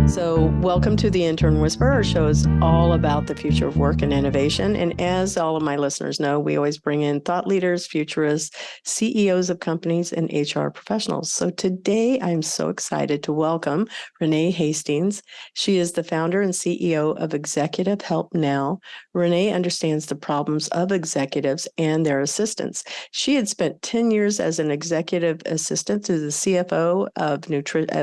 So, welcome to the Intern Whisperer. Our show is all about the future of work and innovation. And as all of my listeners know, we always bring in thought leaders, futurists, CEOs of companies, and HR professionals. So today, I'm so excited to welcome Renee Hastings. She is the founder and CEO of Executive Help Now. Renee understands the problems of executives and their assistants. She had spent 10 years as an executive assistant to the CFO of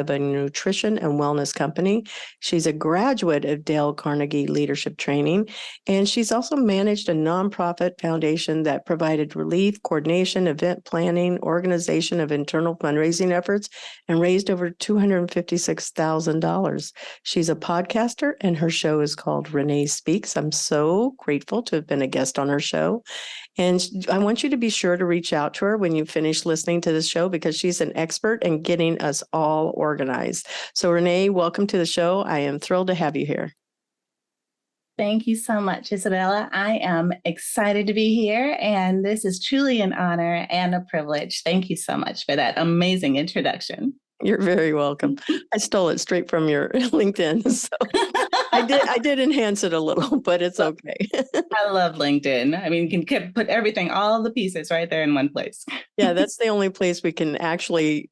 a nutrition and wellness company. She's a graduate of Dale Carnegie Leadership Training, and she's also managed a nonprofit foundation that provided relief, coordination, event planning, organization of internal fundraising efforts, and raised over $256,000. She's a podcaster, and her show is called Renee Speaks. I'm so grateful to have been a guest on her show. And I want you to be sure to reach out to her when you finish listening to this show because she's an expert in getting us all organized. So Renee, welcome to the show. I am thrilled to have you here. Thank you so much, Isabella. I am excited to be here, and this is truly an honor and a privilege. Thank you so much for that amazing introduction. You're very welcome. I stole it straight from your LinkedIn. So I did enhance it a little, but it's okay. I love LinkedIn. I mean, you can put everything, all the pieces right there in one place. Yeah, that's the only place we can actually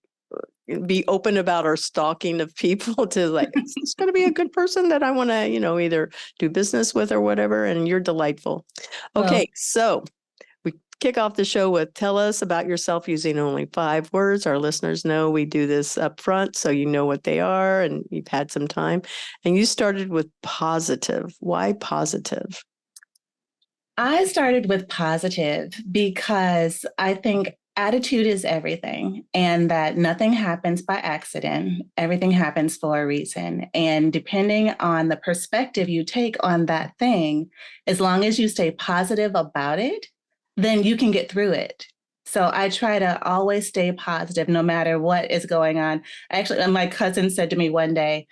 be open about our stalking of people to like, is this going to be a good person that I want to, either do business with or whatever. And you're delightful. Okay, so we kick off the show with tell us about yourself using only 5 words. Our listeners know we do this up front, so you know what they are and you've had some time. And you started with positive. Why positive? I started with positive because I think attitude is everything, and that nothing happens by accident. Everything happens for a reason. And depending on the perspective you take on that thing, as long as you stay positive about it, then you can get through it. So I try to always stay positive no matter what is going on. Actually, my cousin said to me one day,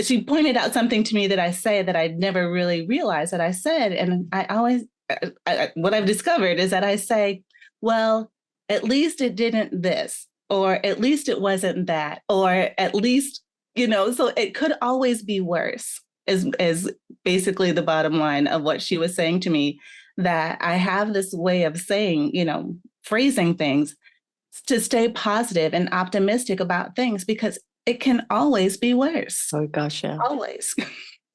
she pointed out something to me that I say that I'd never really realized that I said. And I always, what I've discovered is that I say, well, at least it didn't this, or at least it wasn't that, or at least, so it could always be worse is basically the bottom line of what she was saying to me, that I have this way of saying, phrasing things to stay positive and optimistic about things because it can always be worse. Oh, gosh, yeah. Always.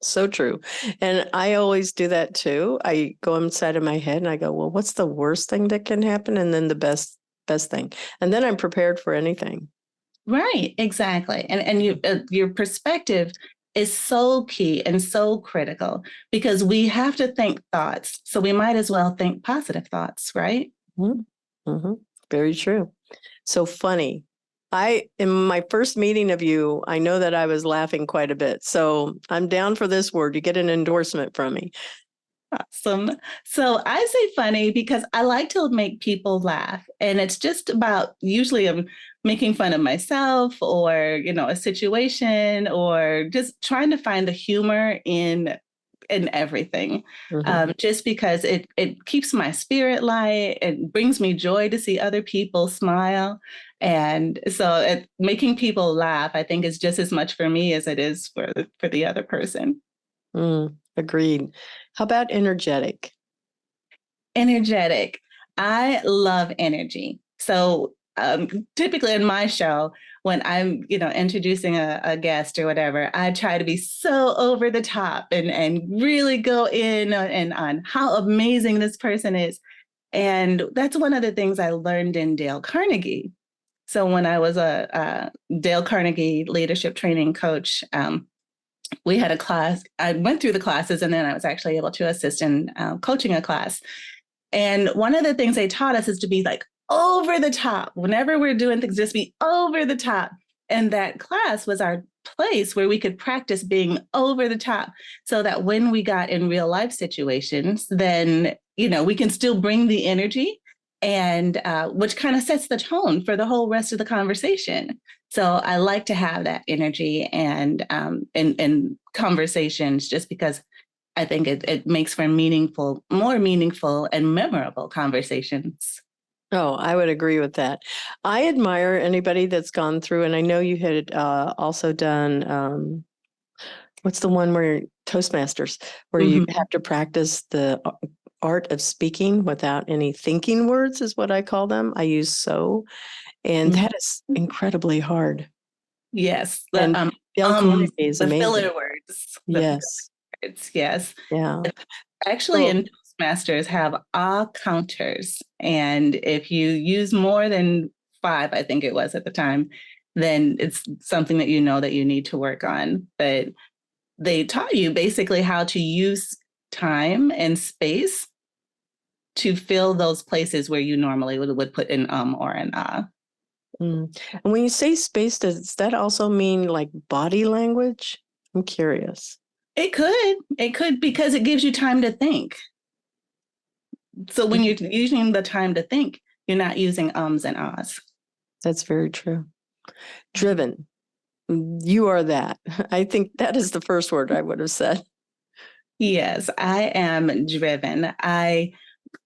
So true. And I always do that too. I go inside of my head and I go, well, what's the worst thing that can happen? And then the best thing. And then I'm prepared for anything. Right, exactly. And your perspective is so key and so critical because we have to think thoughts. So we might as well think positive thoughts, right? Mm-hmm. Mm-hmm. Very true. So funny. In my first meeting of you, I know that I was laughing quite a bit. So I'm down for this word. You get an endorsement from me. Awesome. So I say funny because I like to make people laugh. And it's just about, usually I'm making fun of myself or, a situation, or just trying to find the humor in everything, just because it keeps my spirit light. It brings me joy to see other people smile. And so making people laugh, I think, is just as much for me as it is for the other person. Agreed. How about energetic? Energetic. I love energy. So typically in my show, when I'm, introducing a guest or whatever, I try to be so over the top and really go in and on how amazing this person is. And that's one of the things I learned in Dale Carnegie. So when I was a Dale Carnegie leadership training coach, we had a class. I went through the classes and then I was actually able to assist in coaching a class. And one of the things they taught us is to be like over the top. Whenever we're doing things, just be over the top. And that class was our place where we could practice being over the top so that when we got in real life situations, then, we can still bring the energy, and which kind of sets the tone for the whole rest of the conversation. So I like to have that energy and in conversations, just because I think it makes for more meaningful and memorable conversations. Oh, I would agree with that. I admire anybody that's gone through, and I know you had also done, what's the one where Toastmasters, where you Mhm. have to practice the art of speaking without any thinking words, is what I call them. I use so, and that is incredibly hard. Yes, And Dale Carnegie is the amazing. filler words, Yes. words, yes. Yeah. Actually, So in Toastmasters have all counters, and if you use more than 5, I think it was at the time, then it's something that you know that you need to work on. But they taught you basically how to use time and space to fill those places where you normally would put an or an ah. And when you say space, does that also mean like body language? I'm curious. It could because it gives you time to think. So when you're using the time to think, you're not using ums and ahs. That's very true. Driven. You are that. I think that is the first word I would have said. Yes, I am driven. And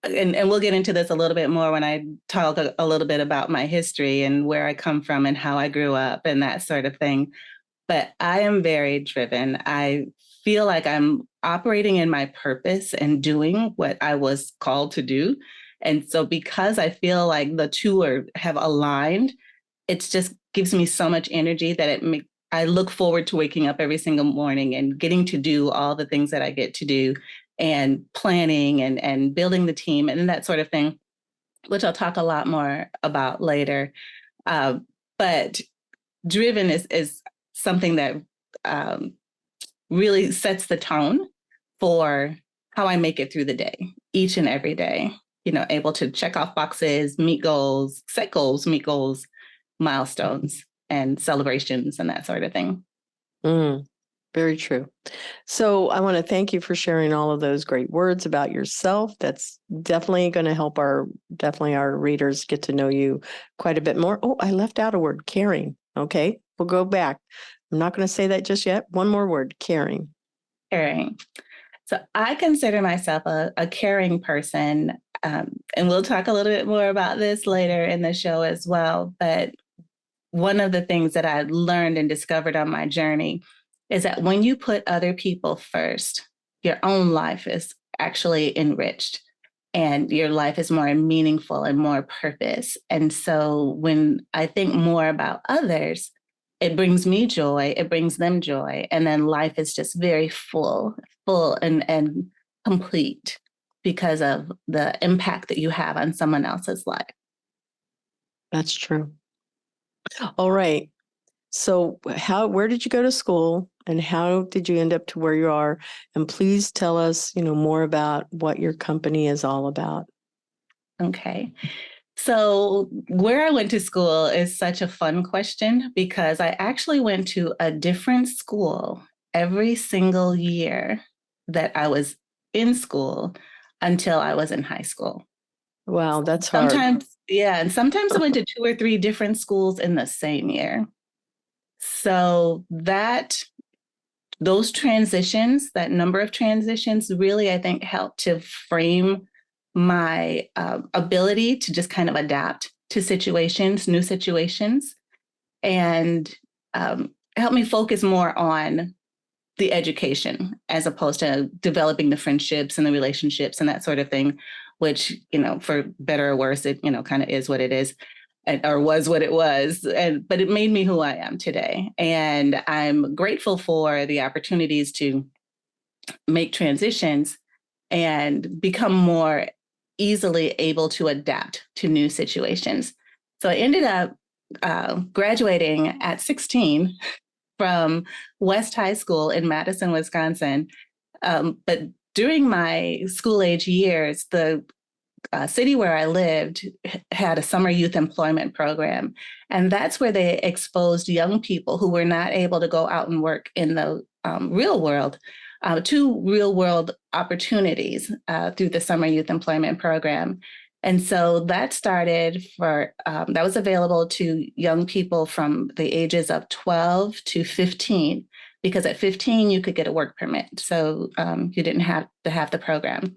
we'll get into this a little bit more when I talk a little bit about my history and where I come from and how I grew up and that sort of thing. But I am very driven. I feel like I'm operating in my purpose and doing what I was called to do. And so because I feel like the two have aligned, it just gives me so much energy that I look forward to waking up every single morning and getting to do all the things that I get to do and planning and building the team and that sort of thing, which I'll talk a lot more about later. But driven is something that um, really sets the tone for how I make it through the day, each and every day. You know, able to check off boxes, meet goals, set goals, meet goals, milestones, and celebrations, and that sort of thing. Mm, very true. So I want to thank you for sharing all of those great words about yourself. That's definitely going to help definitely our readers get to know you quite a bit more. Oh, I left out a word, caring. Okay, we'll go back. I'm not going to say that just yet. One more word, caring. Caring. So I consider myself a caring person. And we'll talk a little bit more about this later in the show as well. But one of the things that I learned and discovered on my journey is that when you put other people first, your own life is actually enriched and your life is more meaningful and more purpose. And so when I think more about others, it brings me joy, it brings them joy. And then life is just very full and complete because of the impact that you have on someone else's life. That's true. All right. So where did you go to school and how did you end up to where you are? And please tell us, more about what your company is all about. Okay. So, where I went to school is such a fun question because I actually went to a different school every single year that I was in school until I was in high school. Wow, that's hard. Sometimes, yeah, and sometimes I went to 2 or 3 different schools in the same year. So, those transitions, that number of transitions, really, I think, helped to frame my ability to just kind of adapt to situations, new situations, and help me focus more on the education as opposed to developing the friendships and the relationships and that sort of thing, which, for better or worse, it, kind of is what it is or was what it was. But it made me who I am today. And I'm grateful for the opportunities to make transitions and become more easily able to adapt to new situations. So I ended up graduating at 16 from West High School in Madison, Wisconsin. But during my school age years, the city where I lived had a summer youth employment program. And that's where they exposed young people who were not able to go out and work in the real world to real world opportunities through the summer youth employment program. And so that started that was available to young people from the ages of 12 to 15, because at 15, you could get a work permit. So you didn't have to have the program.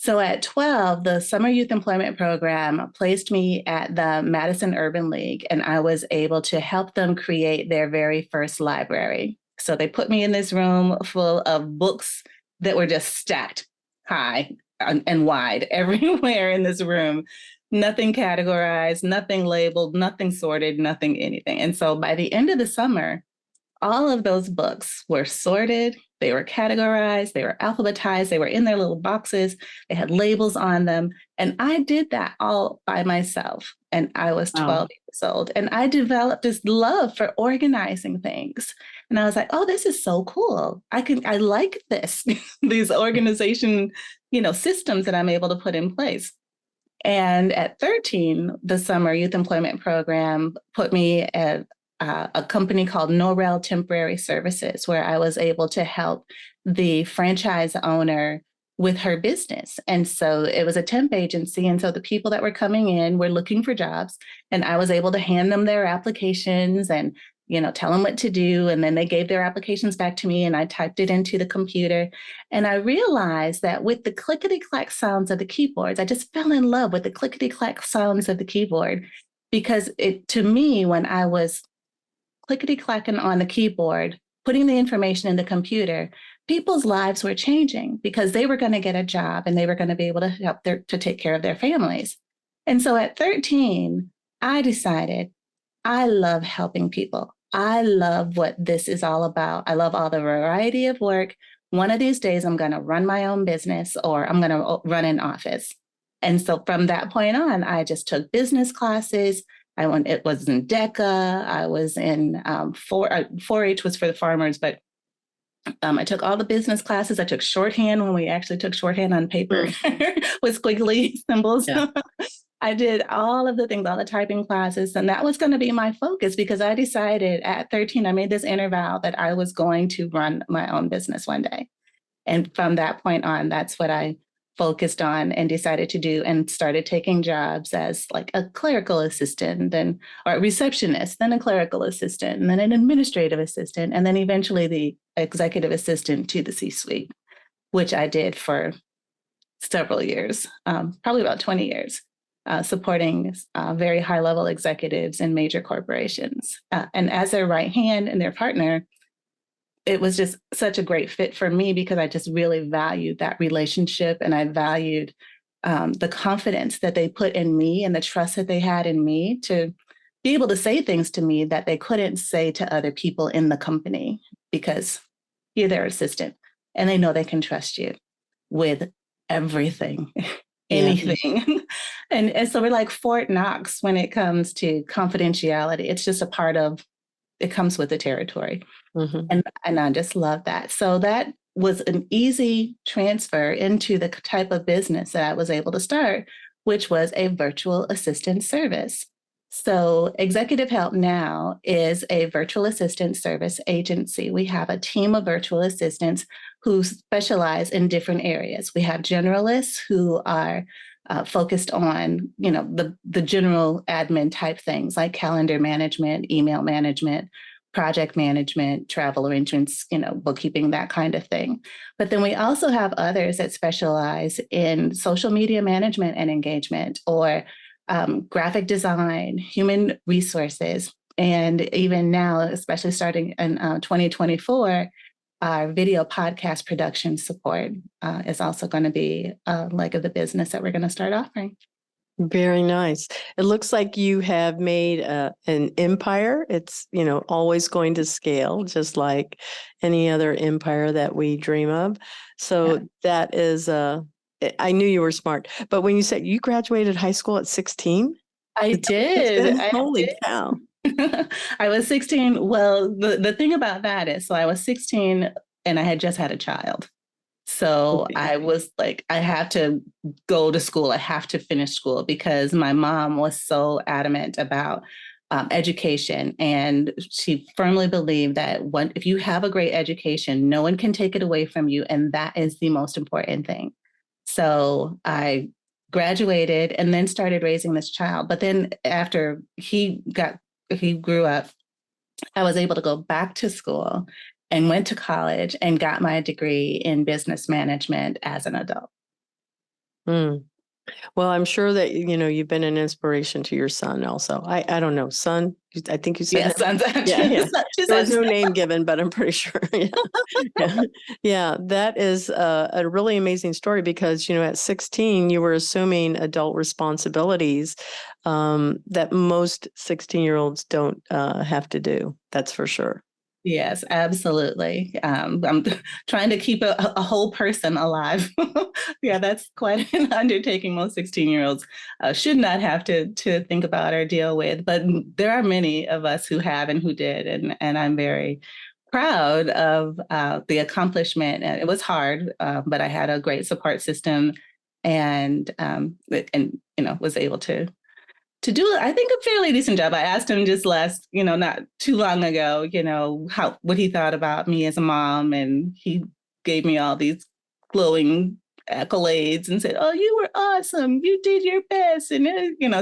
So at 12, the Summer Youth Employment Program placed me at the Madison Urban League, and I was able to help them create their very first library. So they put me in this room full of books that were just stacked high and wide everywhere in this room. Nothing categorized, nothing labeled, nothing sorted, nothing anything. And so by the end of the summer, all of those books were sorted, they were categorized, they were alphabetized, they were in their little boxes, they had labels on them. And I did that all by myself. And I was 12 years old. And I developed this love for organizing things. And I was like, oh, this is so cool. I like this, these organization, systems that I'm able to put in place. And at 13, the Summer Youth Employment Program put me at a company called Norrell Temporary Services, where I was able to help the franchise owner with her business. And so it was a temp agency. And so the people that were coming in were looking for jobs, and I was able to hand them their applications and, tell them what to do. And then they gave their applications back to me, and I typed it into the computer. And I realized that with the clickety-clack sounds of the keyboards, I just fell in love with the clickety-clack sounds of the keyboard, because to me, when I was clickety-clacking on the keyboard, putting the information in the computer, people's lives were changing because they were going to get a job and they were going to be able to help to take care of their families. And so at 13, I decided I love helping people. I love what this is all about. I love all the variety of work. One of these days, I'm going to run my own business, or I'm going to run an office. And so from that point on, I just took business classes. It was in DECA. I was in 4-H was for the farmers, but I took all the business classes. I took shorthand when we actually took shorthand on paper with squiggly symbols. Yeah. I did all of the things, all the typing classes, and that was going to be my focus, because I decided at 13, I made this inner vow that I was going to run my own business one day. And from that point on, that's what I focused on and decided to do, and started taking jobs as like a clerical assistant, or a receptionist, then a clerical assistant, and then an administrative assistant, and then eventually the executive assistant to the C-suite, which I did for several years, probably about 20 years, supporting very high-level executives in major corporations. And as their right hand and their partner, it was just such a great fit for me, because I just really valued that relationship, and I valued the confidence that they put in me and the trust that they had in me to be able to say things to me that they couldn't say to other people in the company, because you're their assistant and they know they can trust you with everything, anything. And so we're like Fort Knox when it comes to confidentiality. It's just a part of, it comes with the territory. Mm-hmm. And I just love that. So that was an easy transfer into the type of business that I was able to start, which was a virtual assistant service. So Executive Help now is a virtual assistant service agency. We have a team of virtual assistants who specialize in different areas. We have generalists who are focused on, the general admin type things like calendar management, email management, project management, travel arrangements, bookkeeping, that kind of thing. But then we also have others that specialize in social media management and engagement, or graphic design, human resources, and even now, especially starting in 2024, our video podcast production support is also going to be a leg of the business that we're going to start offering. Very nice. It looks like you have made an empire. It's, always going to scale, just like any other empire that we dream of. So that is, I knew you were smart. But when you said you graduated high school at 16? I did. Holy cow. I was 16. Well, the thing about that is, so I was 16 and I had just had a child. So I was like, I have to go to school. I have to finish school, because my mom was so adamant about education. And she firmly believed that if you have a great education, no one can take it away from you. And that is the most important thing. So I graduated and then started raising this child. But then after he grew up, I was able to go back to school and went to college and got my degree in business management as an adult. Mm. Well, I'm sure that, you've been an inspiration to your son also. I don't know, son, I think you said Yes, him. sons. Yeah, yeah. Two There was sons. no name given, but I'm pretty sure. Yeah. Yeah. Yeah. That is a really amazing story because, at 16, you were assuming adult responsibilities that most 16-year-olds don't have to do. That's for sure. Yes, absolutely. I'm trying to keep a whole person alive. Yeah, that's quite an undertaking. Most 16-year-olds should not have to think about or deal with, but there are many of us who have and who did, and I'm very proud of the accomplishment. And it was hard, but I had a great support system, and was able to do, I think, a fairly decent job. I asked him just not too long ago, what he thought about me as a mom. And he gave me all these glowing accolades and said, "Oh, you were awesome. You did your best." And,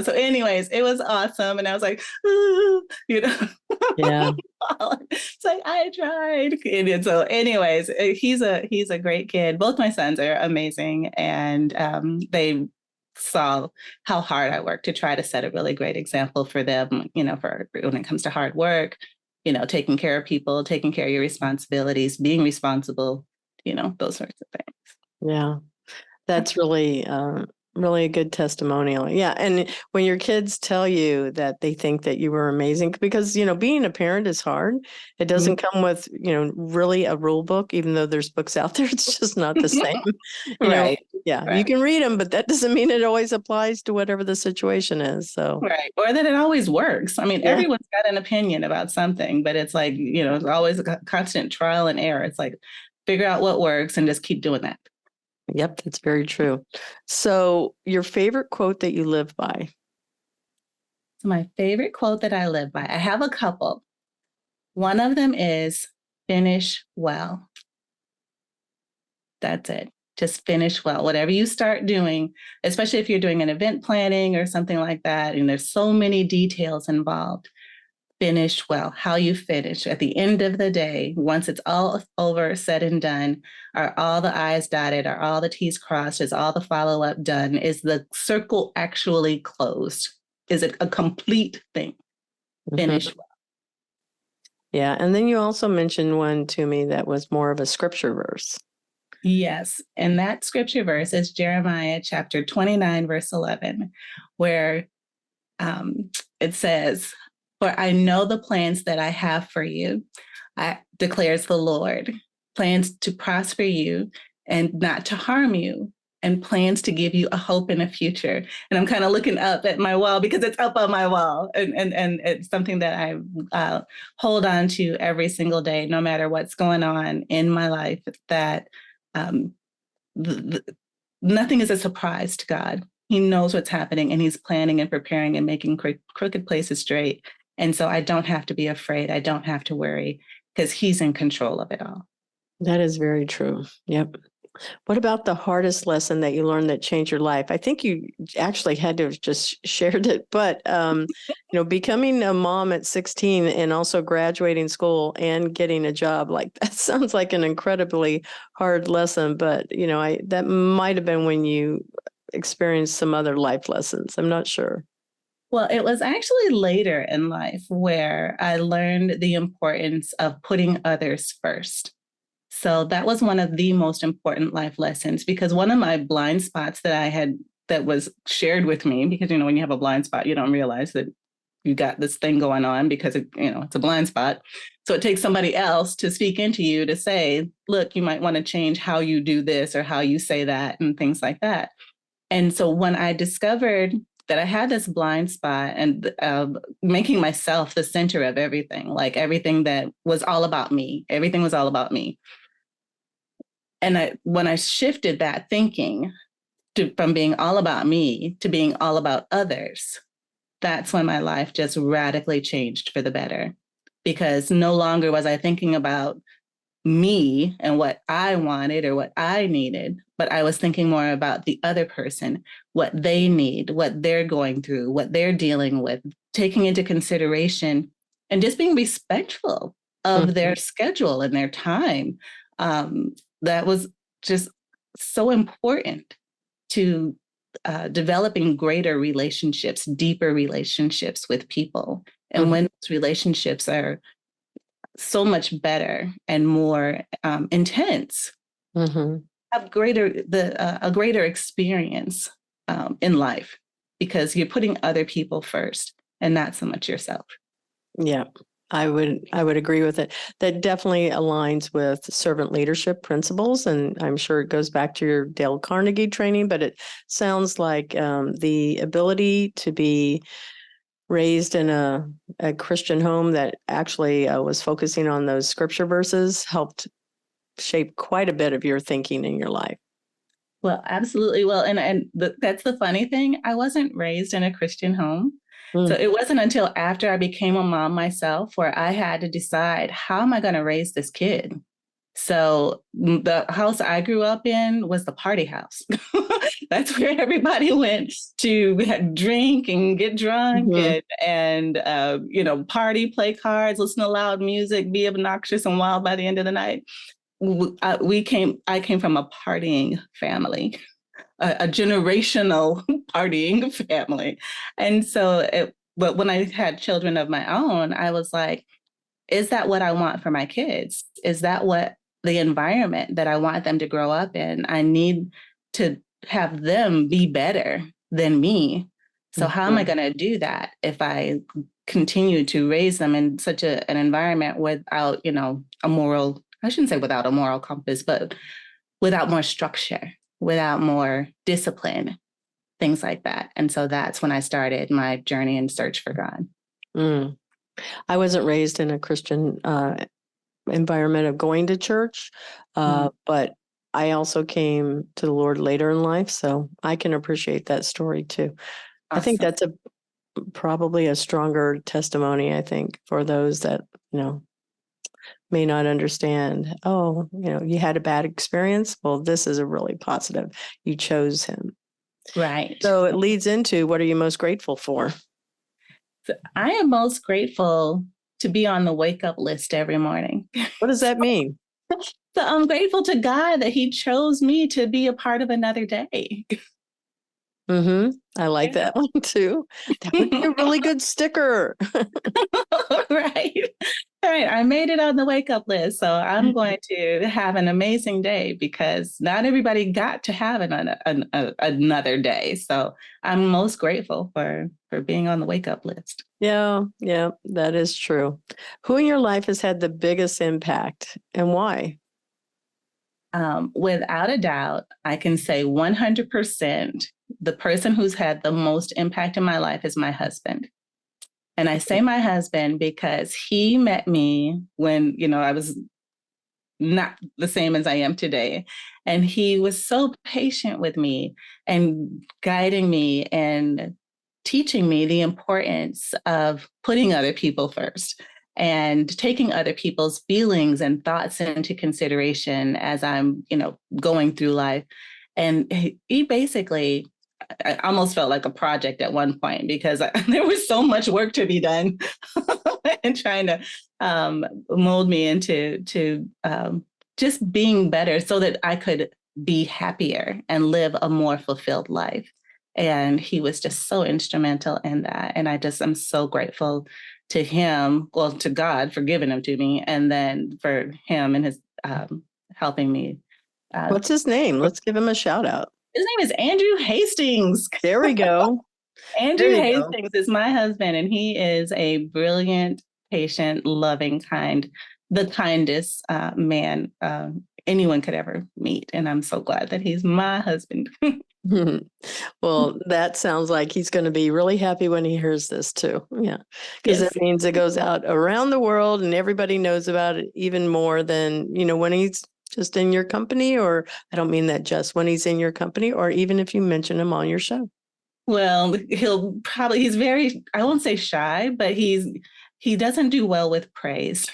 so anyways, it was awesome. And I was like, "Ooh," Yeah. It's like, I tried. And so anyways, he's a great kid. Both my sons are amazing. And they saw how hard I work to try to set a really great example for them, for when it comes to hard work, taking care of people, taking care of your responsibilities, being responsible, those sorts of things. Yeah. That's really a good testimonial. Yeah. And when your kids tell you that they think that you were amazing, because, being a parent is hard. It doesn't come with, really a rule book, even though there's books out there. It's just not the same. Right. Yeah, Right. you can read them, but that doesn't mean it always applies to whatever the situation is. So, right. Or that it always works. I mean, yeah. everyone's got an opinion about something, but it's like, it's always a constant trial and error. It's like, figure out what works and just keep doing that. Yep, that's very true. So, your favorite quote that you live by? So my favorite quote that I live by, I have a couple. One of them is finish well. That's it. Just finish well. Whatever you start doing, especially if you're doing an event planning or something like that, and there's so many details involved, finish well. How you finish at the end of the day, once it's all over, said and done, are all the I's dotted, are all the T's crossed, is all the follow-up done, is the circle actually closed? Is it a complete thing? Finish well. Yeah. And then you also mentioned one to me that was more of a scripture verse. Yes. And that scripture verse is Jeremiah chapter 29, verse 11, where it says, "For I know the plans that I have for you, declares the Lord, plans to prosper you and not to harm you, and plans to give you a hope and a future." And I'm kind of looking up at my wall because it's up on my wall. And it's something that I hold on to every single day, no matter what's going on in my life, that um, nothing is a surprise to God. He knows what's happening, and he's planning and preparing and making crooked places straight. And so I don't have to be afraid. I don't have to worry because he's in control of it all. That is very true. Yep. What about the hardest lesson that you learned that changed your life? I think you actually had to have just shared it, but becoming a mom at 16 and also graduating school and getting a job, like that sounds like an incredibly hard lesson. But that might have been when you experienced some other life lessons. I'm not sure. Well, it was actually later in life where I learned the importance of putting others first. So that was one of the most important life lessons, because one of my blind spots that was shared with me, because, when you have a blind spot, you don't realize that you got this thing going on because it's a blind spot. So it takes somebody else to speak into you to say, look, you might want to change how you do this or how you say that and things like that. And so when I discovered that I had this blind spot and making myself the center of everything, like everything that was all about me, everything was all about me. And when I shifted that thinking from being all about me to being all about others, that's when my life just radically changed for the better. Because no longer was I thinking about me and what I wanted or what I needed, but I was thinking more about the other person, what they need, what they're going through, what they're dealing with, taking into consideration and just being respectful of their schedule and their time. That was just so important. to developing greater relationships, deeper relationships with people. And when those relationships are so much better and more intense, have a greater experience in life, because you're putting other people first and not so much yourself. Yeah, I would agree with it. That definitely aligns with servant leadership principles, and I'm sure it goes back to your Dale Carnegie training. But it sounds like the ability to be raised in a Christian home that actually was focusing on those scripture verses helped shape quite a bit of your thinking in your life. Well, absolutely. Well, that's the funny thing. I wasn't raised in a Christian home. So it wasn't until after I became a mom myself where I had to decide, how am I going to raise this kid? So the house I grew up in was the party house. That's where everybody went to drink and get drunk and party, play cards, listen to loud music, be obnoxious and wild by the end of the night. I came from a partying family, a generational partying family. And so, but when I had children of my own, I was like, is that what I want for my kids? Is that what the environment that I want them to grow up in? I need to have them be better than me. So how am I going to do that if I continue to raise them in such an environment without, a moral, I shouldn't say without a moral compass, but without more structure, without more discipline, things like that. And so that's when I started my journey and search for God. I wasn't raised in a Christian environment of going to church, but I also came to the Lord later in life, so I can appreciate that story too. Awesome. I think that's probably a stronger testimony, I think, for those that, may not understand, you had a bad experience. Well, this is a really positive. You chose him. Right. So it leads into, what are you most grateful for? So I am most grateful to be on the wake up list every morning. What does that mean? So I'm grateful to God that he chose me to be a part of another day. I like that one too. That would be a really good sticker. Right. All right. I made it on the wake up list. So I'm going to have an amazing day, because not everybody got to have another day. So I'm most grateful for being on the wake up list. Yeah, that is true. Who in your life has had the biggest impact and why? Without a doubt, I can say 100%, the person who's had the most impact in my life is my husband. And I say my husband because he met me when, I was not the same as I am today. And he was so patient with me and guiding me and teaching me the importance of putting other people first and taking other people's feelings and thoughts into consideration as I'm, going through life. And he basically, I almost felt like a project at one point, because there was so much work to be done and trying to mold me into just being better so that I could be happier and live a more fulfilled life. And he was just so instrumental in that. And I'm so grateful to him, well, to God for giving him to me, and then for him and his helping me. What's his name? Let's give him a shout out. His name is Andrew Hastings. There we go. Andrew Hastings is my husband, and he is a brilliant, patient, loving, the kindest man anyone could ever meet. And I'm so glad that he's my husband. Well, that sounds like he's going to be really happy when he hears this too. Yeah. Because it means it goes out around the world and everybody knows about it even more than, when he's just in your company, or I don't mean that just when he's in your company, or even if you mention him on your show. Well, he's very, I won't say shy, but he doesn't do well with praise.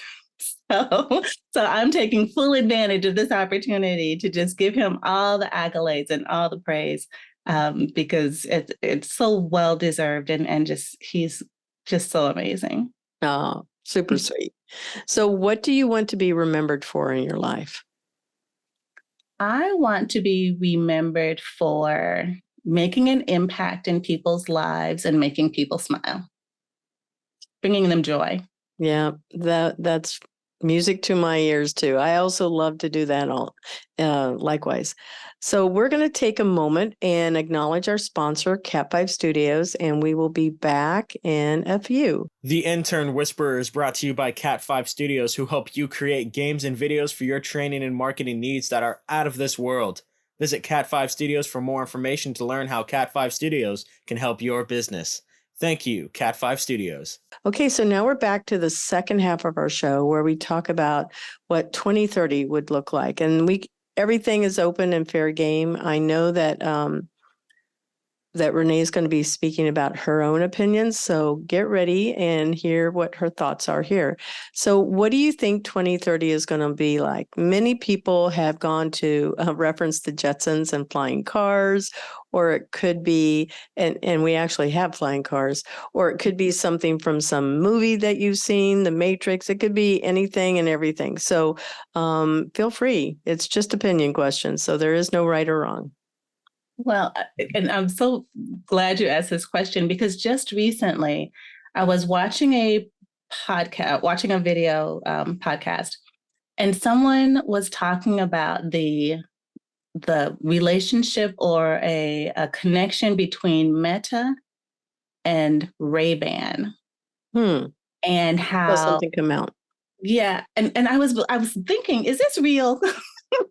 So I'm taking full advantage of this opportunity to just give him all the accolades and all the praise, because it's so well deserved, and he's just so amazing. Oh, super sweet. So what do you want to be remembered for in your life? I want to be remembered for making an impact in people's lives and making people smile, bringing them joy. Yeah, that's music to my ears too. I also love to do that all likewise. So we're going to take a moment and acknowledge our sponsor, Cat 5 Studios, and we will be back in a few. The Intern Whisperer is brought to you by Cat 5 Studios, who help you create games and videos for your training and marketing needs that are out of this world. Visit Cat 5 Studios for more information to learn how Cat 5 Studios can help your business. Thank you, Cat 5 Studios. Okay, so now we're back to the second half of our show where we talk about what 2030 would look like. And everything is open and fair game. I know that that Renee is going to be speaking about her own opinions. So get ready and hear what her thoughts are here. So what do you think 2030 is going to be like? Many people have gone to reference the Jetsons and flying cars, or it could be, and we actually have flying cars, or it could be something from some movie that you've seen, The Matrix. It could be anything and everything. So feel free. It's just opinion questions. So there is no right or wrong. Well, and I'm so glad you asked this question because just recently I was watching a video podcast, and someone was talking about the relationship or a connection between Meta and Ray-Ban, and how something come out. Yeah, and I was thinking, is this real?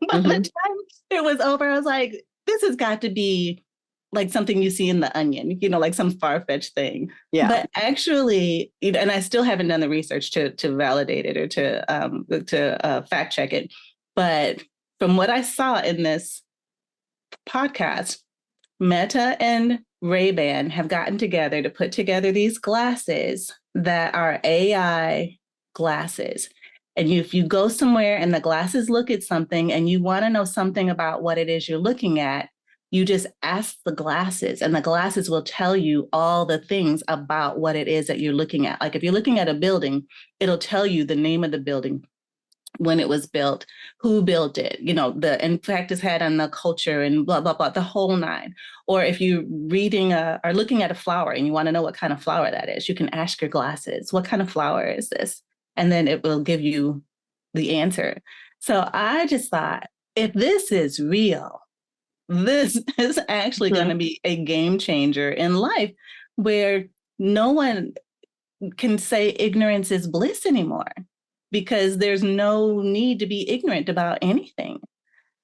By the time it was over, I was like, this has got to be like something you see in The Onion, like some far-fetched thing. Yeah. But actually, and I still haven't done the research to validate it or to fact check it. But from what I saw in this podcast, Meta and Ray-Ban have gotten together to put together these glasses that are AI glasses. And if you go somewhere and the glasses look at something and you want to know something about what it is you're looking at, you just ask the glasses and the glasses will tell you all the things about what it is that you're looking at. Like if you're looking at a building, it'll tell you the name of the building, when it was built, who built it, the impact it's had on the culture and blah, blah, blah, the whole nine. Or if you're reading or looking at a flower and you want to know what kind of flower that is, you can ask your glasses, what kind of flower is this? And then it will give you the answer. So I just thought, if this is real, this is actually going to be a game changer in life where no one can say ignorance is bliss anymore because there's no need to be ignorant about anything.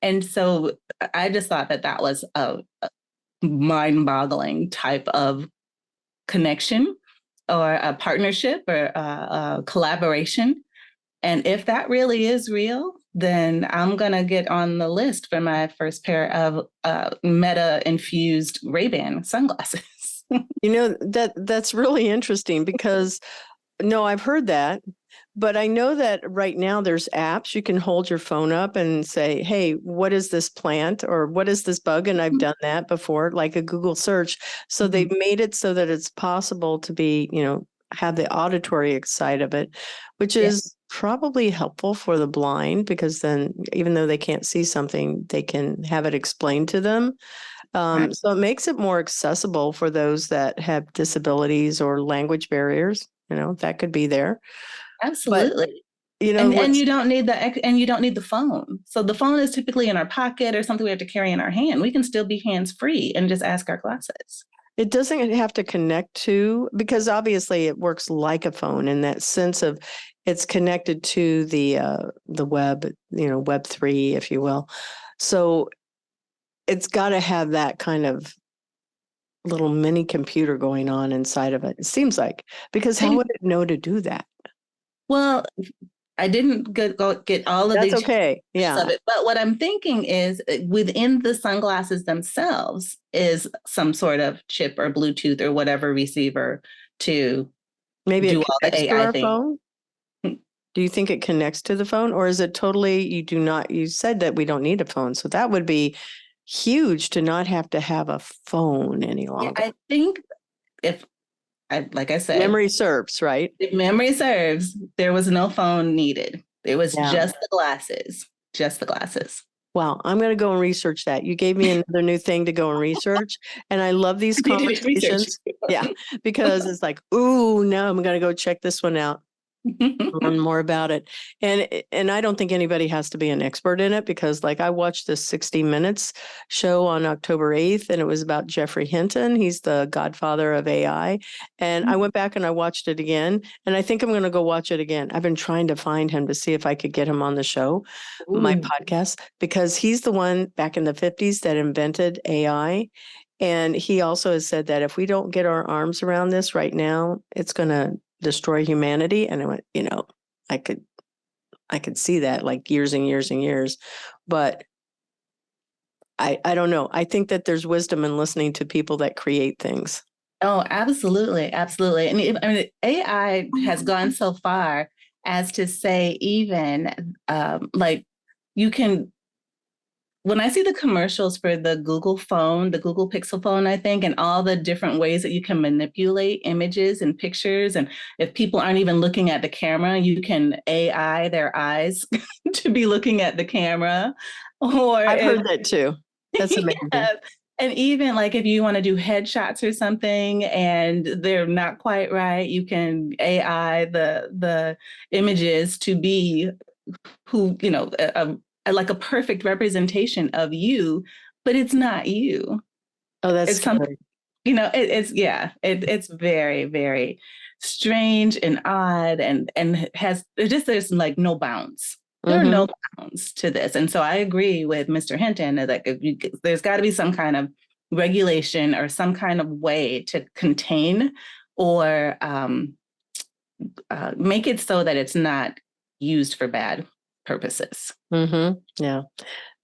And so I just thought that was a mind-boggling type of connection or a partnership or a collaboration. And if that really is real, then I'm going to get on the list for my first pair of Meta-infused Ray-Ban sunglasses. That's really interesting because, no, I've heard that. But I know that right now there's apps you can hold your phone up and say, hey, what is this plant or what is this bug? And I've done that before, like a Google search. So they've made it so that it's possible to be, have the auditory side of it, which is probably helpful for the blind because then even though they can't see something, they can have it explained to them. So it makes it more accessible for those that have disabilities or language barriers, that could be there. Absolutely. But, and you don't need the phone. So the phone is typically in our pocket or something we have to carry in our hand. We can still be hands-free and just ask our glasses. It doesn't have to connect to, because obviously it works like a phone in that sense of it's connected to the web, Web3, if you will. So it's got to have that kind of little mini computer going on inside of it. It seems like, because how would it know to do that? Well, I didn't get all of That's okay. Yeah. Of it, but what I'm thinking is within the sunglasses themselves is some sort of chip or Bluetooth or whatever receiver to maybe do it all the AI thing. Phone? Do you think it connects to the phone, or is it totally you said that we don't need a phone, so that would be huge to not have to have a phone any longer. I think like I said, memory serves, right? If memory serves, there was no phone needed. It was just the glasses, Wow, I'm going to go and research that. You gave me another new thing to go and research. And I love these conversations. Yeah, because it's like, ooh, no, I'm going to go check this one out. Learn more about it. And I don't think anybody has to be an expert in it, because like I watched this 60 Minutes show on October 8th, and it was about Jeffrey Hinton. He's the godfather of AI. And I went back and I watched it again, and I think I'm going to go watch it again. I've been trying to find him to see if I could get him on the show, my podcast, because he's the one back in the 50s that invented AI. And he also has said that if we don't get our arms around this right now, it's going to destroy humanity. And I went, I could see that like years and years and years, but I don't know. I think that there's wisdom in listening to people that create things. Oh, absolutely. Absolutely. And I mean, AI has gone so far as to say, even like you can, when I see the commercials for the Google phone, the Google Pixel phone, I think, and all the different ways that you can manipulate images and pictures. And if people aren't even looking at the camera, you can AI their eyes to be looking at the camera. Or I've heard that too. That's amazing. Yeah. And even like if you want to do headshots or something and they're not quite right, you can AI the images to be who, like a perfect representation of you, but it's not you. Oh, that's it's something, it's very, very strange and odd, and there's like no bounds. There are no bounds to this. And so I agree with Mr. Hinton that there's got to be some kind of regulation or some kind of way to contain or make it so that it's not used for bad purposes. Yeah.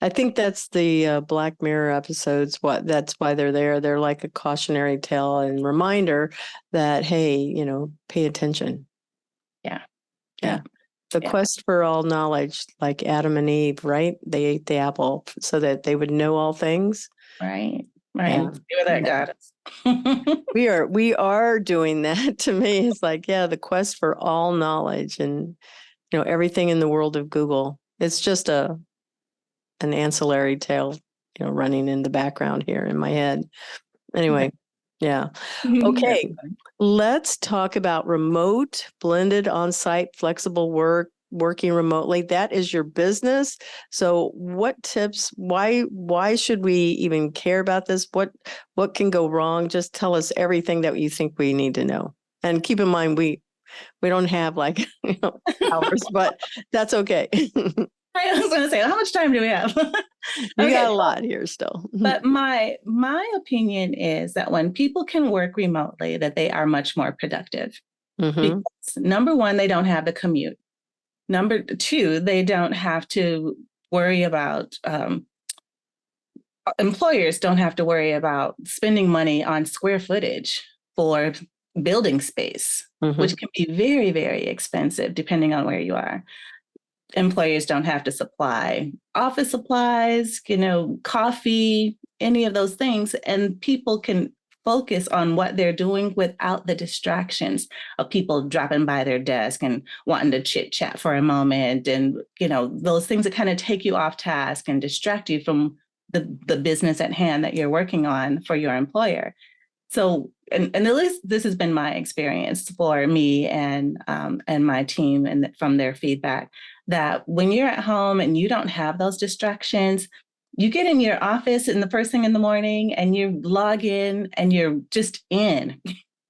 I think that's the Black Mirror episodes. That's why they're there. They're like a cautionary tale and reminder that, hey, pay attention. Yeah. The quest for all knowledge, like Adam and Eve, right? They ate the apple so that they would know all things. Right. Yeah. See where that got us. We are doing that. To me, it's like, the quest for all knowledge, and everything in the world of Google. It's just an ancillary tale, running in the background here in my head. Anyway, yeah. Okay. Let's talk about remote, blended, on-site, flexible work, working remotely. That is your business. So what tips, why should we even care about this? What can go wrong? Just tell us everything that you think we need to know. And keep in mind, we don't have like hours, but that's okay. I was going to say, how much time do we have? You got a lot here still. But my opinion is that when people can work remotely, that they are much more productive. Because, number one, they don't have the commute. Number two, they don't have to worry about, employers don't have to worry about spending money on square footage for building space, which can be very, very expensive depending on where you are. Employers don't have to supply office supplies, coffee, any of those things. And people can focus on what they're doing without the distractions of people dropping by their desk and wanting to chit chat for a moment. And, those things that kind of take you off task and distract you from the business at hand that you're working on for your employer. So, and at least this has been my experience for me and my team, and from their feedback, that when you're at home and you don't have those distractions, you get in your office in the first thing in the morning and you log in and you're just in.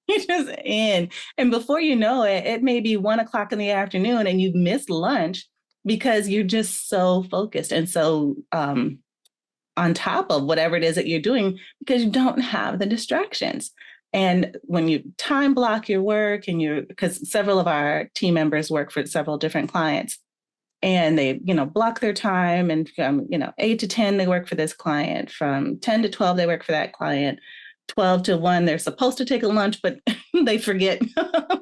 You're just in. And before you know it, it may be 1:00 in the afternoon and you've missed lunch because you're just so focused and so on top of whatever it is that you're doing, because you don't have the distractions. And when you time block your work, and because several of our team members work for several different clients, and they, block their time, and from, 8 to 10, they work for this client, from 10 to 12, they work for that client, 12 to 1, they're supposed to take a lunch, but they forget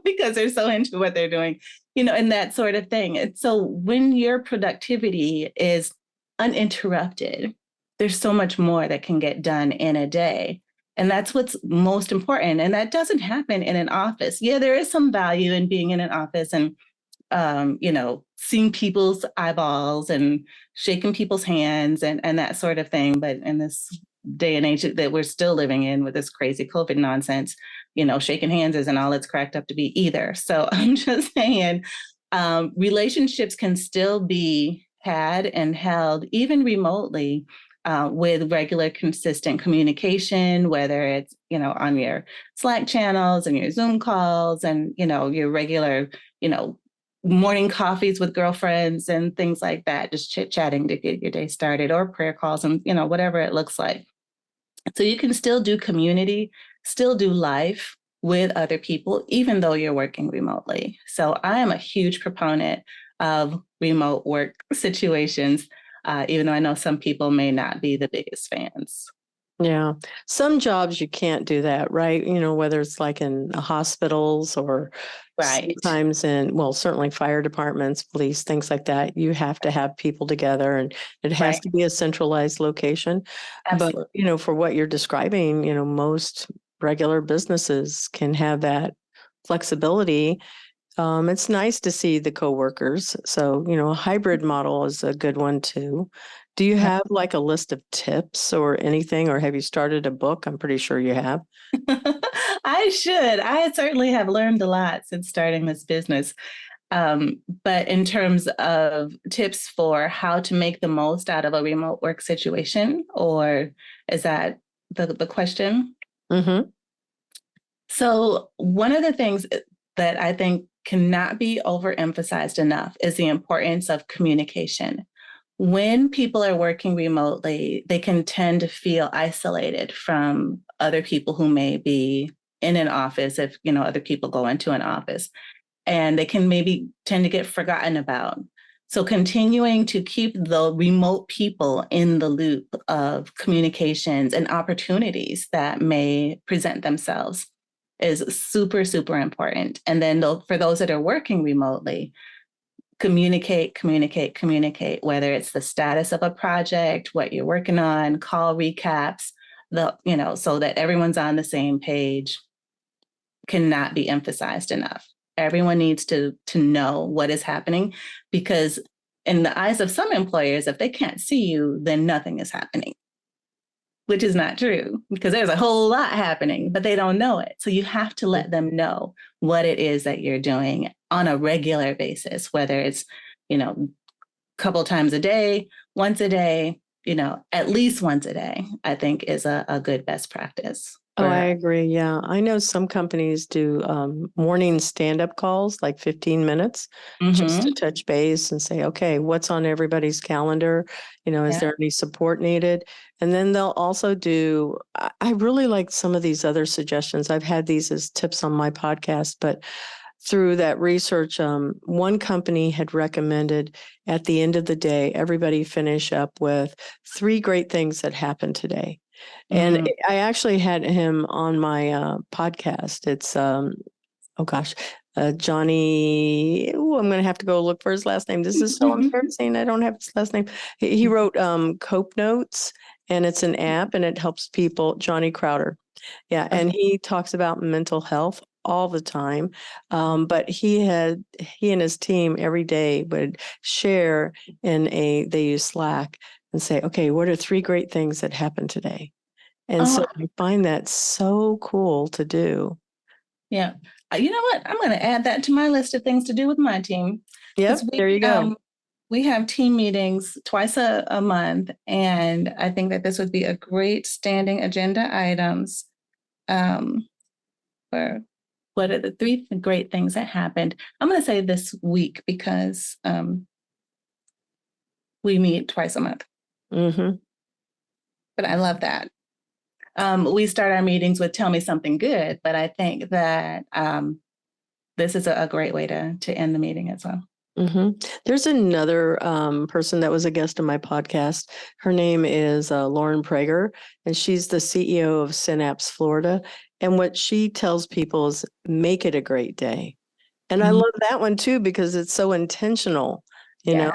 because they're so into what they're doing, and that sort of thing. And so when your productivity is uninterrupted, there's so much more that can get done in a day. And that's what's most important. And that doesn't happen in an office. Yeah, there is some value in being in an office and seeing people's eyeballs and shaking people's hands and that sort of thing. But in this day and age that we're still living in with this crazy COVID nonsense, shaking hands isn't all it's cracked up to be either. So I'm just saying, relationships can still be had and held even remotely with regular, consistent communication, whether it's, on your Slack channels and your Zoom calls and, your regular, morning coffees with girlfriends and things like that, just chit-chatting to get your day started, or prayer calls and, whatever it looks like. So you can still do community, still do life with other people, even though you're working remotely. So I am a huge proponent of remote work situations, even though I know some people may not be the biggest fans. Yeah. Some jobs you can't do that, right? Whether it's like in hospitals or sometimes certainly fire departments, police, things like that. You have to have people together and it has to be a centralized location. Absolutely. But, for what you're describing, most regular businesses can have that flexibility. It's nice to see the coworkers. So, a hybrid model is a good one too. Do you have like a list of tips or anything, or have you started a book? I'm pretty sure you have. I should. I certainly have learned a lot since starting this business. But in terms of tips for how to make the most out of a remote work situation, or is that the question? Mm-hmm. So one of the things that I think cannot be overemphasized enough is the importance of communication. When people are working remotely, they can tend to feel isolated from other people who may be in an office, if other people go into an office, and they can maybe tend to get forgotten about. So continuing to keep the remote people in the loop of communications and opportunities that may present themselves is super, super important. And then for those that are working remotely, communicate, whether it's the status of a project, what you're working on, call recaps, so that everyone's on the same page, cannot be emphasized enough. Everyone needs to know what is happening, because in the eyes of some employers, if they can't see you, then nothing is happening, which is not true, because there's a whole lot happening, but they don't know it. So you have to let them know what it is that you're doing on a regular basis, whether it's, a couple times a day, once a day, at least once a day, I think is a good best practice. Oh, I agree. Yeah. I know some companies do morning stand-up calls, like 15 minutes, just to touch base and say, okay, what's on everybody's calendar? Is there any support needed? And then they'll also do, I really like some of these other suggestions. I've had these as tips on my podcast, but through that research, one company had recommended at the end of the day, everybody finish up with 3 great things that happened today. And I actually had him on my podcast. It's, Johnny. I'm going to have to go look for his last name. This is so embarrassing. I don't have his last name. He wrote Cope Notes, and it's an app, and it helps people. Johnny Crowder. Yeah. And he talks about mental health all the time. But he and his team every day would share they use Slack and say, okay, what are 3 great things that happened today? And so I find that so cool to do. Yeah. You know what? I'm going to add that to my list of things to do with my team. Yep. There you go. We have team meetings twice a month. And I think that this would be a great standing agenda items for what are the 3 great things that happened. I'm going to say this week, because we meet twice a month. Mm-hmm. But I love that. We start our meetings with tell me something good, but I think that this is a great way to end the meeting as well. Mm-hmm. There's another person that was a guest on my podcast. Her name is Lauren Prager, and she's the CEO of Synapse Florida. And what she tells people is make it a great day. And I love that one too, because it's so intentional, you know?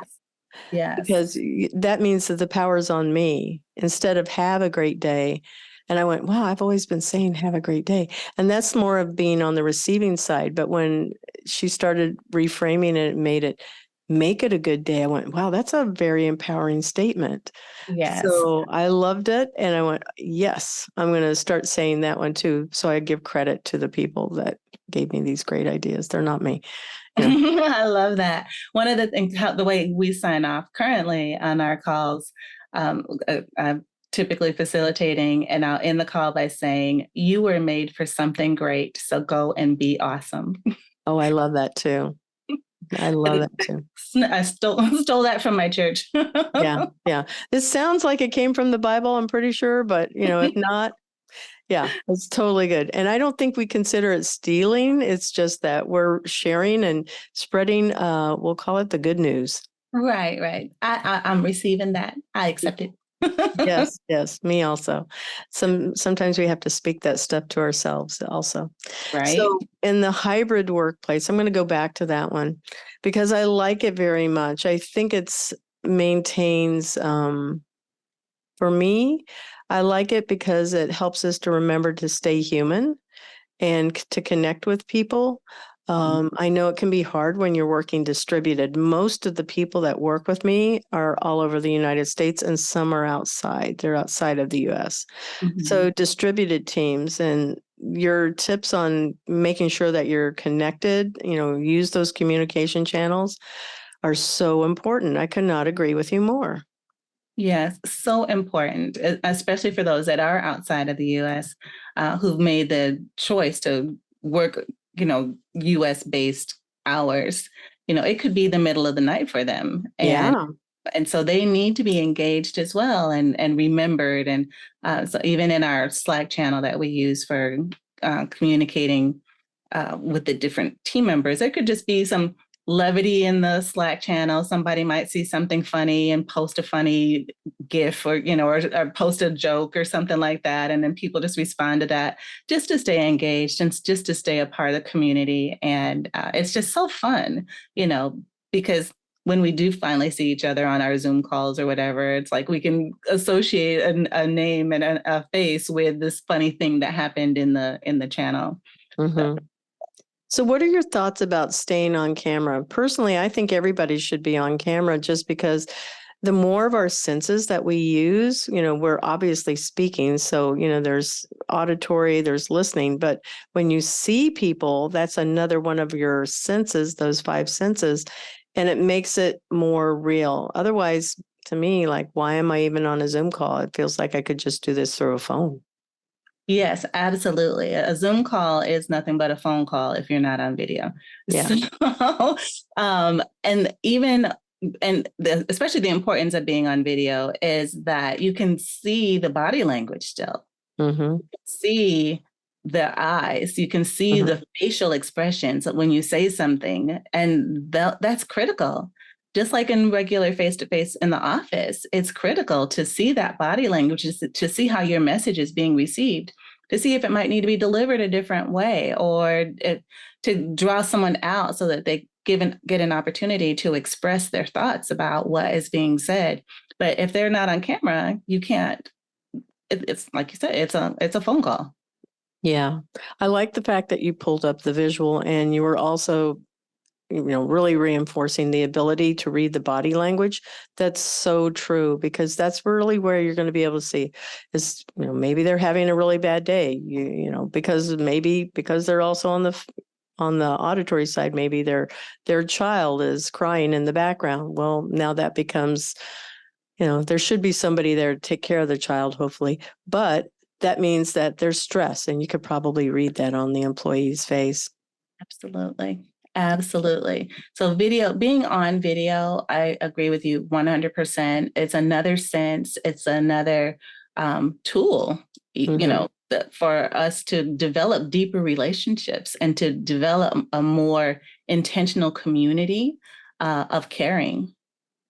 Yes. Because that means that the power is on me. Instead of have a great day, And I went, wow, I've always been saying, have a great day. And that's more of being on the receiving side. But when she started reframing it and made it, make it a good day, I went, wow, that's a very empowering statement. Yes. So I loved it. And I went, yes, I'm going to start saying that one too. So I give credit to the people that gave me these great ideas. They're not me. I love that. One of the things, the way we sign off currently on our calls, I'm typically facilitating, and I'll end the call by saying, "You were made for something great, so go and be awesome." Oh, I love that too. I love that too. I stole that from my church. Yeah. This sounds like it came from the Bible, I'm pretty sure, but if not, yeah, it's totally good. And I don't think we consider it stealing. It's just that we're sharing and spreading, we'll call it the good news. Right. I'm receiving that. I accept it. Yes, me also. Sometimes we have to speak that stuff to ourselves also. Right. So in the hybrid workplace, I'm going to go back to that one because I like it very much. I think it's maintains, for me, I like it because it helps us to remember to stay human and to connect with people. I know it can be hard when you're working distributed. Most of the people that work with me are all over the United States and some are outside. They're outside of the US. So distributed teams, and your tips on making sure that you're connected, use those communication channels are so important. I could not agree with you more. Yes, so important, especially for those that are outside of the U.S. Who've made the choice to work, U.S. based hours. It could be the middle of the night for them, and so they need to be engaged as well and remembered. And so even in our Slack channel that we use for communicating with the different team members, there could just be some levity in the Slack channel. Somebody might see something funny and post a funny GIF or post a joke or something like that. And then people just respond to that just to stay engaged and just to stay a part of the community. And it's just so fun, because when we do finally see each other on our Zoom calls or whatever, it's like we can associate a name and a face with this funny thing that happened in the channel. So what are your thoughts about staying on camera? Personally, I think everybody should be on camera just because the more of our senses that we use, we're obviously speaking. So, there's auditory, there's listening, but when you see people, that's another one of your senses, those 5 senses, and it makes it more real. Otherwise, to me, like, why am I even on a Zoom call? It feels like I could just do this through a phone. Yes, absolutely. A Zoom call is nothing but a phone call if you're not on video. Yeah. So, especially the importance of being on video is that you can see the body language still. You can see the eyes. You can see the facial expressions when you say something, and that's critical. Just like in regular face-to-face in the office, it's critical to see that body language, to see how your message is being received, to see if it might need to be delivered a different way, or to draw someone out so that they get an opportunity to express their thoughts about what is being said. But if they're not on camera, you can't. It's like you said, it's a phone call. Yeah. I like the fact that you pulled up the visual and you were also really reinforcing the ability to read the body language. That's so true, because that's really where you're going to be able to see is, maybe they're having a really bad day, because they're also on the auditory side, maybe their child is crying in the background. Well, now that becomes, there should be somebody there to take care of the child, hopefully, but that means that there's stress, and you could probably read that on the employee's face. Absolutely. So being on video, I agree with you 100%. It's another sense. It's another tool, for us to develop deeper relationships and to develop a more intentional community of caring.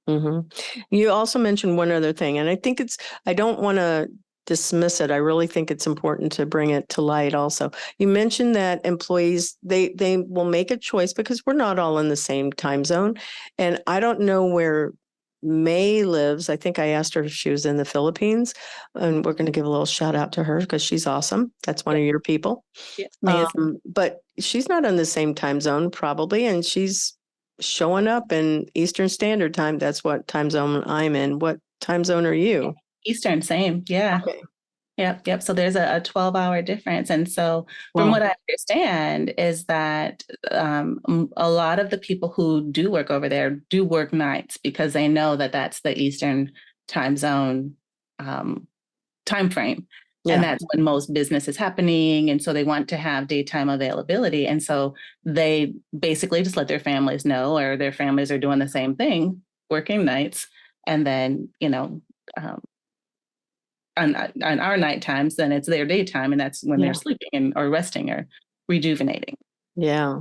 You also mentioned one other thing, and I don't want to dismiss it. I really think it's important to bring it to light also. You mentioned that employees, they will make a choice because we're not all in the same time zone. And I don't know where May lives, I think I asked her if she was in the Philippines, and we're going to give a little shout out to her because she's awesome. That's one of your people. Yeah, amazing. But she's not on the same time zone probably, and she's showing up in Eastern Standard Time. That's what time zone I'm in. What time zone are you? Eastern, same. Yeah. Okay. Yep. So there's a 12-hour difference. And so from Wow. what I understand is that a lot of the people who do work over there do work nights because they know that that's the Eastern time zone time frame. Yeah. And that's when most business is happening. And so they want to have daytime availability. And so they basically just let their families know, or their families are doing the same thing, working nights. And then, on our night times, then it's their daytime, and that's when they're sleeping or resting or rejuvenating. Yeah,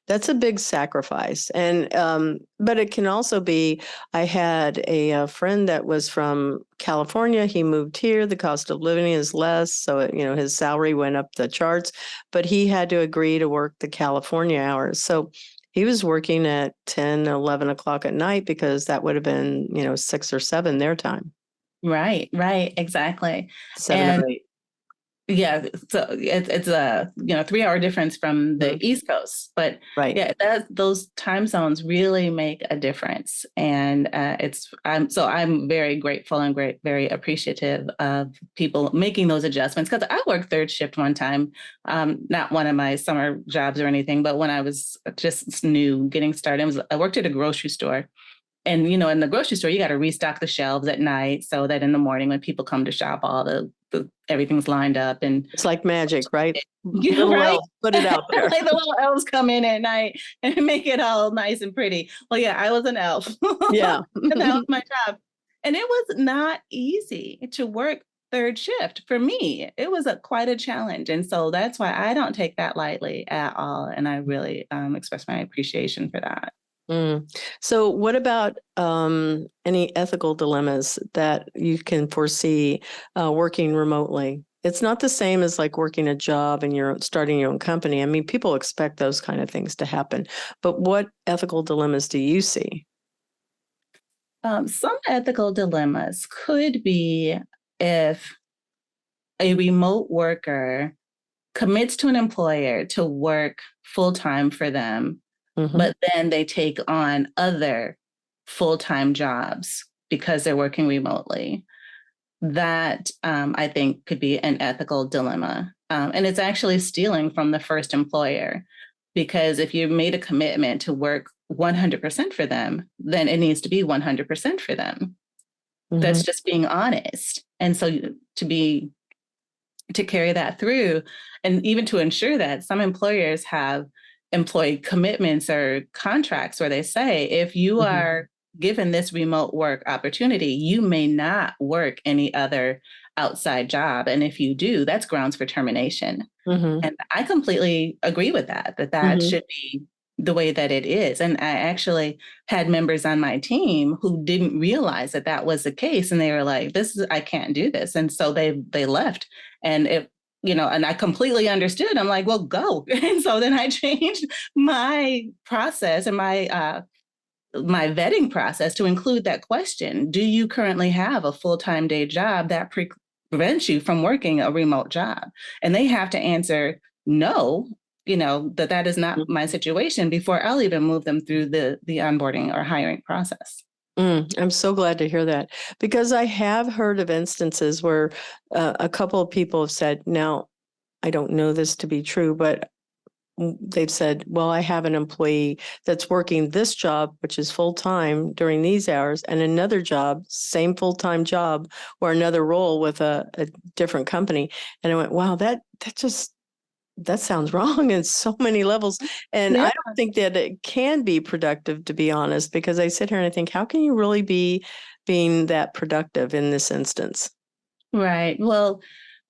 that's a big sacrifice. And, but it can also be, I had a friend that was from California. He moved here. The cost of living is less. So, his salary went up the charts, but he had to agree to work the California hours. So he was working at 10, 11 o'clock at night because that would have been, 6 or 7 their time. Right, exactly. 7 or 8. Yeah, so it's a 3-hour difference from the East Coast, but right. Those time zones really make a difference, and I'm very grateful and very appreciative of people making those adjustments, because I worked third shift one time, not one of my summer jobs or anything, but when I was just new getting started, I worked at a grocery store. And, in the grocery store, you got to restock the shelves at night so that in the morning when people come to shop, all the everything's lined up. And it's like magic, right? Right? Elves, put it out there. Like the little elves come in at night and make it all nice and pretty. Well, yeah, I was an elf. Yeah. And that was my job. And it was not easy to work third shift. For me, it was quite a challenge. And so that's why I don't take that lightly at all. And I really express my appreciation for that. So what about any ethical dilemmas that you can foresee working remotely? It's not the same as like working a job and you're starting your own company. I mean, people expect those kind of things to happen. But what ethical dilemmas do you see? Some ethical dilemmas could be if a remote worker commits to an employer to work full-time for them, but then they take on other full-time jobs because they're working remotely. That I think could be an ethical dilemma. And it's actually stealing from the first employer, because if you made a commitment to work 100% for them, then it needs to be 100% for them. That's just being honest. And so to carry that through, and even to ensure that, some employers have employee commitments or contracts where they say, if you are given this remote work opportunity, you may not work any other outside job. And if you do, that's grounds for termination. And I completely agree with that should be the way that it is. And I actually had members on my team who didn't realize that was the case. And they were like, I can't do this. And so they left. And and I completely understood. I'm like, well, go. And so then I changed my process and my vetting process to include that question. Do you currently have a full-time day job that prevents you from working a remote job? And they have to answer no, that is not my situation before I'll even move them through the onboarding or hiring process. I'm so glad to hear that, because I have heard of instances where a couple of people have said, now, I don't know this to be true, but they've said, well, I have an employee that's working this job, which is full-time during these hours, and another job, same full-time job or another role with a different company. And I went, wow, that sounds wrong in so many levels. And I don't think that it can be productive, to be honest, because I sit here and I think, how can you really be being that productive in this instance? Right. Well,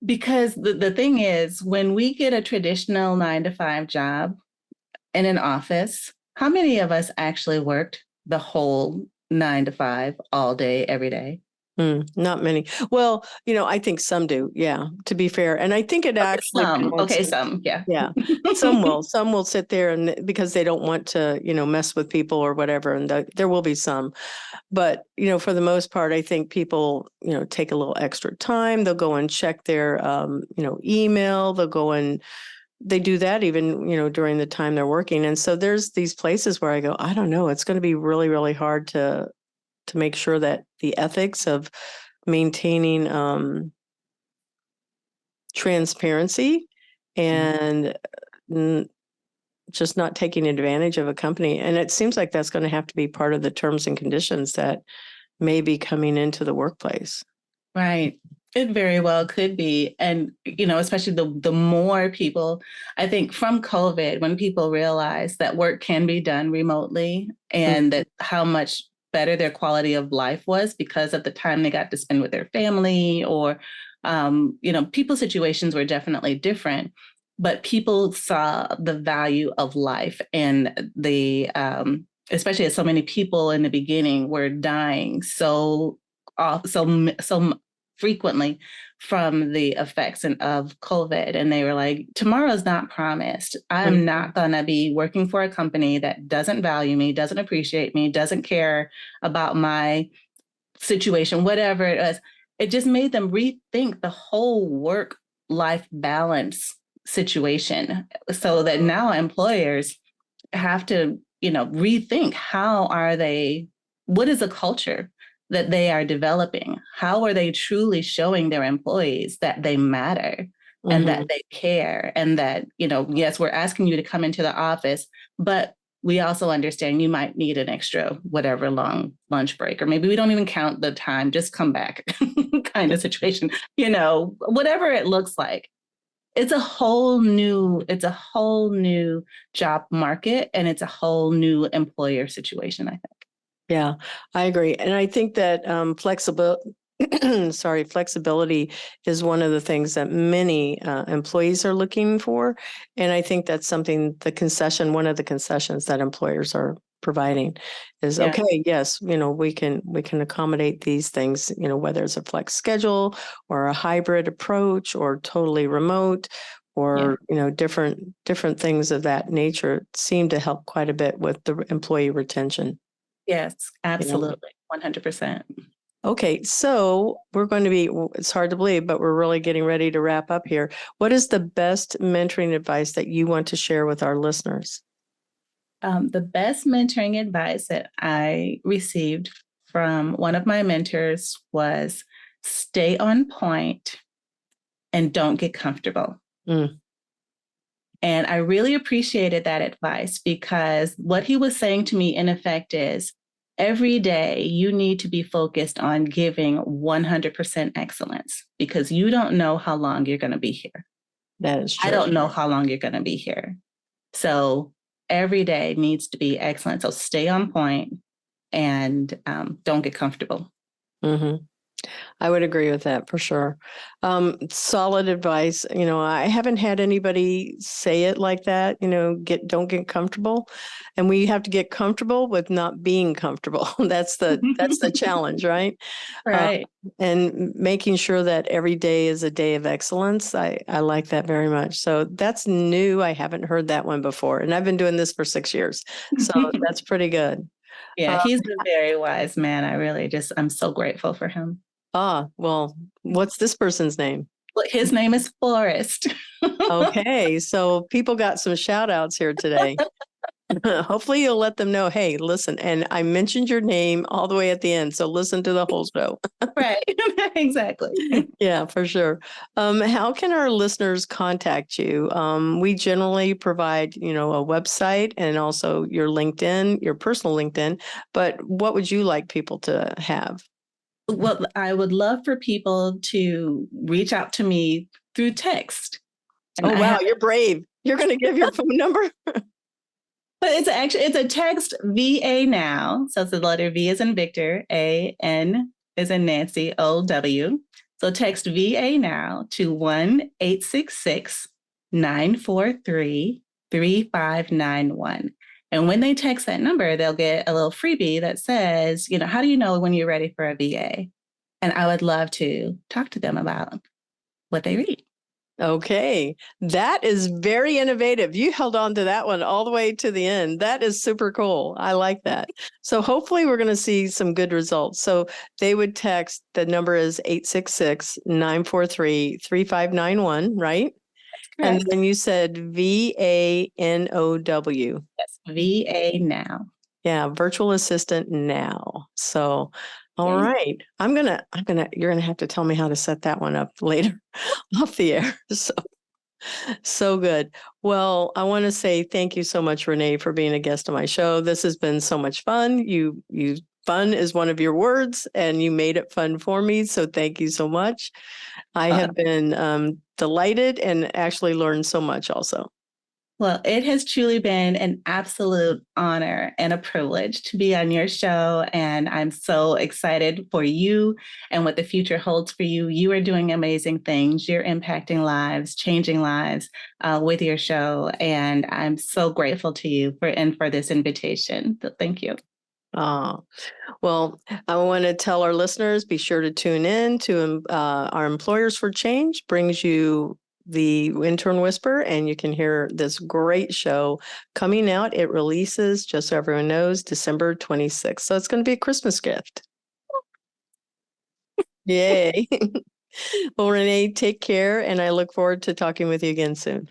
because the thing is, when we get a traditional 9-to-5 job in an office, how many of us actually worked the whole 9 to 5 all day, every day? Not many. Well, I think some do. Yeah, to be fair. And I think it actually balances. Some. Yeah. Yeah. Some will sit there and because they don't want to, mess with people or whatever. And there will be some. But, for the most part, I think people, take a little extra time. They'll go and check their, email. They'll go and they do that even, during the time they're working. And so there's these places where I go, I don't know, it's going to be really, really hard to make sure that the ethics of maintaining transparency and just not taking advantage of a company. And it seems like that's going to have to be part of the terms and conditions that may be coming into the workplace. Right. It very well could be. And, especially the more people, I think from COVID, when people realize that work can be done remotely and that how much better their quality of life was because of the time they got to spend with their family or, people's situations were definitely different, but people saw the value of life and especially as so many people in the beginning were dying so frequently from the effects of COVID. And they were like, tomorrow's not promised. I'm not going to be working for a company that doesn't value me, doesn't appreciate me, doesn't care about my situation, whatever it is. It just made them rethink the whole work-life balance situation so that now employers have to, rethink what is the culture that they are developing? How are they truly showing their employees that they matter and that they care and that, yes, we're asking you to come into the office, but we also understand you might need an extra whatever long lunch break, or maybe we don't even count the time, just come back kind of situation, whatever it looks like. It's a whole new job market and it's a whole new employer situation, I think. Yeah, I agree. And I think that flexibility is one of the things that many employees are looking for. And I think that's something one of the concessions that employers are providing is, okay, yes, we can accommodate these things, whether it's a flex schedule or a hybrid approach or totally remote or, different things of that nature seem to help quite a bit with the employee retention. Yes, absolutely. 100%. Okay, so it's hard to believe, but we're really getting ready to wrap up here. What is the best mentoring advice that you want to share with our listeners? The best mentoring advice that I received from one of my mentors was stay on point and don't get comfortable. And I really appreciated that advice because what he was saying to me in effect is, every day you need to be focused on giving 100% excellence because you don't know how long you're going to be here. That is true. I don't know how long you're going to be here. So every day needs to be excellent. So stay on point and don't get comfortable. I would agree with that for sure. Solid advice. I haven't had anybody say it like that, don't get comfortable. And we have to get comfortable with not being comfortable. That's the challenge, right? Right. And making sure that every day is a day of excellence. I like that very much. So that's new. I haven't heard that one before. And I've been doing this for 6 years. So that's pretty good. Yeah, he's a very wise man. I'm so grateful for him. Well, what's this person's name? Well, his name is Forrest. Okay, so people got some shout outs here today. Hopefully you'll let them know, hey, listen, and I mentioned your name all the way at the end, so listen to the whole show. Right, exactly. Yeah, for sure. How can our listeners contact you? We generally provide, a website and also your LinkedIn, your personal LinkedIn, but what would you like people to have? Well, I would love for people to reach out to me through text. And wow, you're brave. You're going to give your phone number? But it's a text VA now. So it's the letter V as in Victor, A-N as in Nancy, O-W. So text VA now to 1-866-943-3591. And when they text that number, they'll get a little freebie that says, how do you know when you're ready for a VA? And I would love to talk to them about what they read. Okay. That is very innovative. You held on to that one all the way to the end. That is super cool. I like that. So hopefully we're going to see some good results. So they would text, the number is 866-943-3591, right? And then you said VANOW. Yes, VA now. Yeah, virtual assistant now. So, all right. You're gonna have to tell me how to set that one up later off the air. So good. Well, I want to say thank you so much, Renee, for being a guest on my show. This has been so much fun. Fun is one of your words, and you made it fun for me. So thank you so much. I have been delighted and actually learned so much also. Well, it has truly been an absolute honor and a privilege to be on your show. And I'm so excited for you and what the future holds for you. You are doing amazing things. You're impacting lives, changing lives with your show. And I'm so grateful to you for this invitation. So thank you. Well, I want to tell our listeners, be sure to tune in to our Employers for Change brings you the Intern Whisperer, and you can hear this great show coming out. It releases, just so everyone knows, December 26th. So it's going to be a Christmas gift. Yay. Well, Renee, take care, and I look forward to talking with you again soon.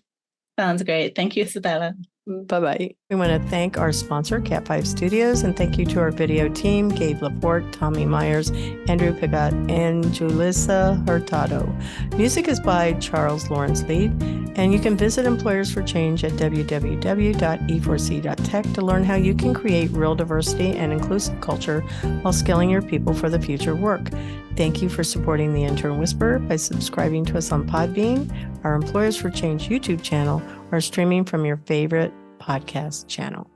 Sounds great. Thank you, Isabella. Bye-bye. We want to thank our sponsor, Cat 5 Studios, and thank you to our video team, Gabe Laporte, Tommy Myers, Andrew Pigot, and Julissa Hurtado. Music is by Charles Lawrence Lead, and you can visit Employers for Change at www.e4c.tech to learn how you can create real diversity and inclusive culture while scaling your people for the future of work. Thank you for supporting the Intern Whisperer by subscribing to us on Podbean, our Employers for Change YouTube channel, or streaming from your favorite podcast channel.